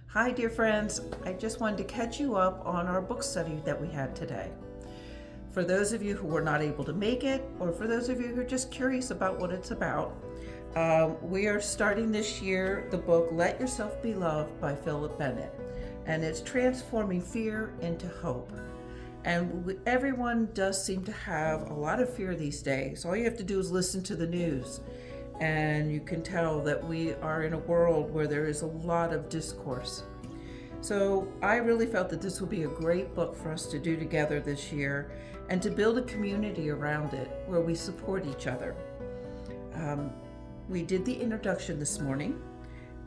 Hi, dear friends. I just wanted to catch you up on our book study that we had today. For those of you who were not able to make it, or for those of you who are just curious about what it's about, we are starting this year the book Let Yourself Be Loved by Phillip Bennett, and it's transforming fear into hope. And everyone does seem to have a lot of fear these days. All you have to do is listen to the news, and you can tell that we are in a world where there is a lot of discourse. So I really felt that this would be a great book for us to do together this year and to build a community around it where we support each other. We did the introduction this morning,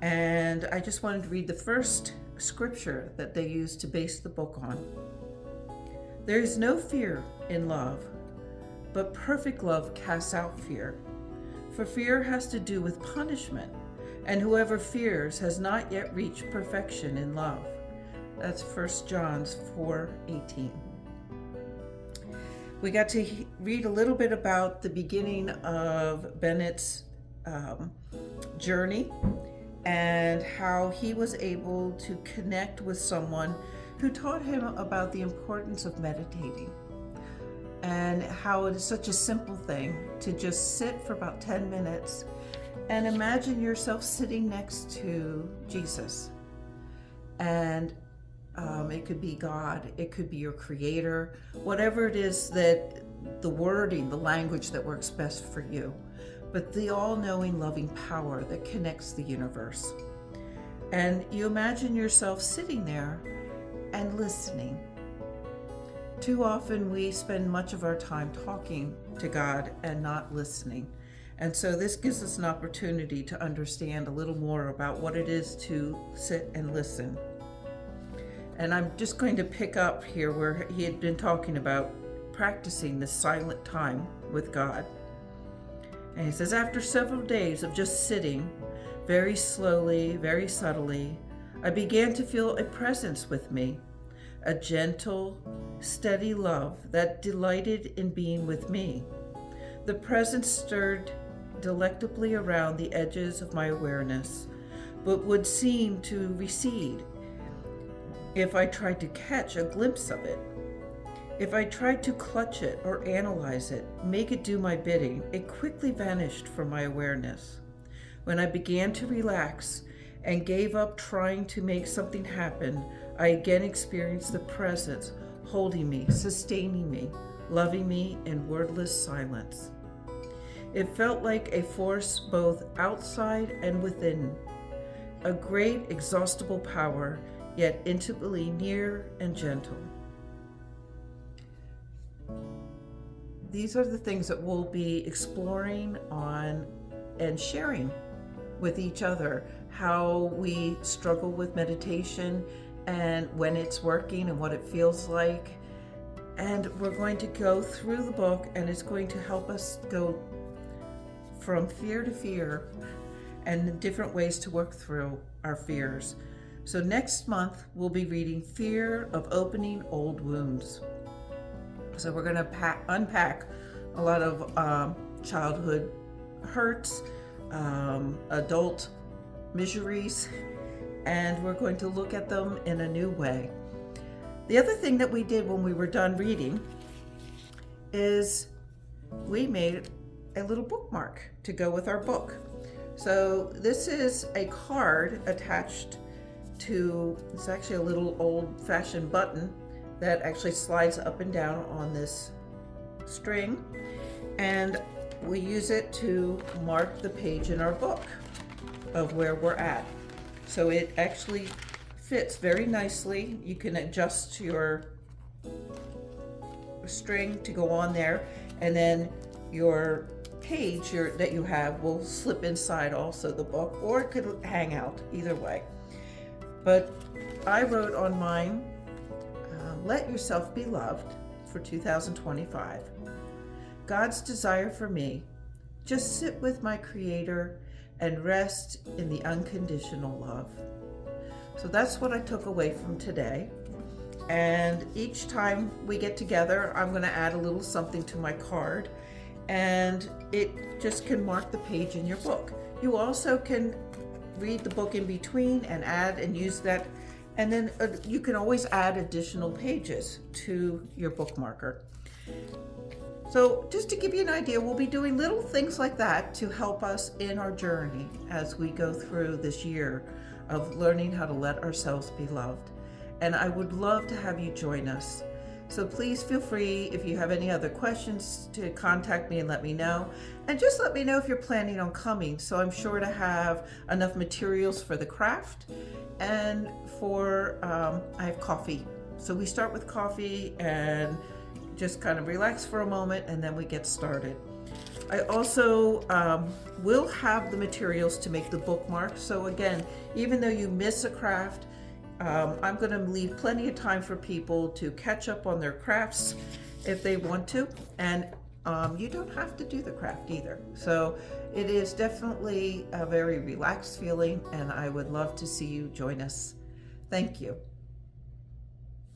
and I just wanted to read the first scripture that they used to base the book on. There is no fear in love, but perfect love casts out fear. For fear has to do with punishment, and whoever fears has not yet reached perfection in love. That's 1 John 4:18. We got to read a little bit about the beginning of Bennett's journey and how he was able to connect with someone who taught him about the importance of meditating and how it is such a simple thing to just sit for about 10 minutes and imagine yourself sitting next to Jesus. And it could be God, it could be your creator, whatever it is that the wording, the language that works best for you, but the all-knowing, loving power that connects the universe. And you imagine yourself sitting there and listening. Too often we spend much of our time talking to God and not listening. And so this gives us an opportunity to understand a little more about what it is to sit and listen. And I'm just going to pick up here where he had been talking about practicing this silent time with God. And he says, after several days of just sitting, very slowly, very subtly, I began to feel a presence with me, a gentle, steady love that delighted in being with me. The presence stirred delectably around the edges of my awareness, but would seem to recede if I tried to catch a glimpse of it. If I tried to clutch it or analyze it, make it do my bidding, it quickly vanished from my awareness. When I began to relax and gave up trying to make something happen, I again experienced the presence holding me, sustaining me, loving me in wordless silence. It felt like a force both outside and within, a great exhaustible power, yet intimately near and gentle. These are the things that we'll be exploring on and sharing with each other, how we struggle with meditation and when it's working and what it feels like. And we're going to go through the book, and it's going to help us go from fear to fear and different ways to work through our fears. So next month, we'll be reading Fear of Opening Old Wounds. So we're going to unpack a lot of childhood hurts, adult miseries, and we're going to look at them in a new way. The other thing that we did when we were done reading is we made a little bookmark to go with our book. So this is a card attached to, it's actually a little old-fashioned button that actually slides up and down on this string, and we use it to mark the page in our book of where we're at. So it actually fits very nicely. You can adjust your string to go on there, and then your page that you have will slip inside also the book, or it could hang out, either way. But I wrote on mine, Let Yourself Be Loved for 2025. God's desire for me, just sit with my Creator and rest in the unconditional love. So that's what I took away from today. And each time we get together, I'm going to add a little something to my card, and it just can mark the page in your book. You also can read the book in between and add and use that. And then you can always add additional pages to your bookmarker. So just to give you an idea, we'll be doing little things like that to help us in our journey as we go through this year of learning how to let ourselves be loved. And I would love to have you join us. So please feel free, if you have any other questions, to contact me and let me know. And just let me know if you're planning on coming. So I'm sure to have enough materials for the craft and for, I have coffee. So we start with coffee and just kind of relax for a moment, and then we get started. I also will have the materials to make the bookmark. So again, even though you miss a craft, I'm going to leave plenty of time for people to catch up on their crafts if they want to, and you don't have to do the craft either. So it is definitely a very relaxed feeling, and I would love to see you join us. Thank you.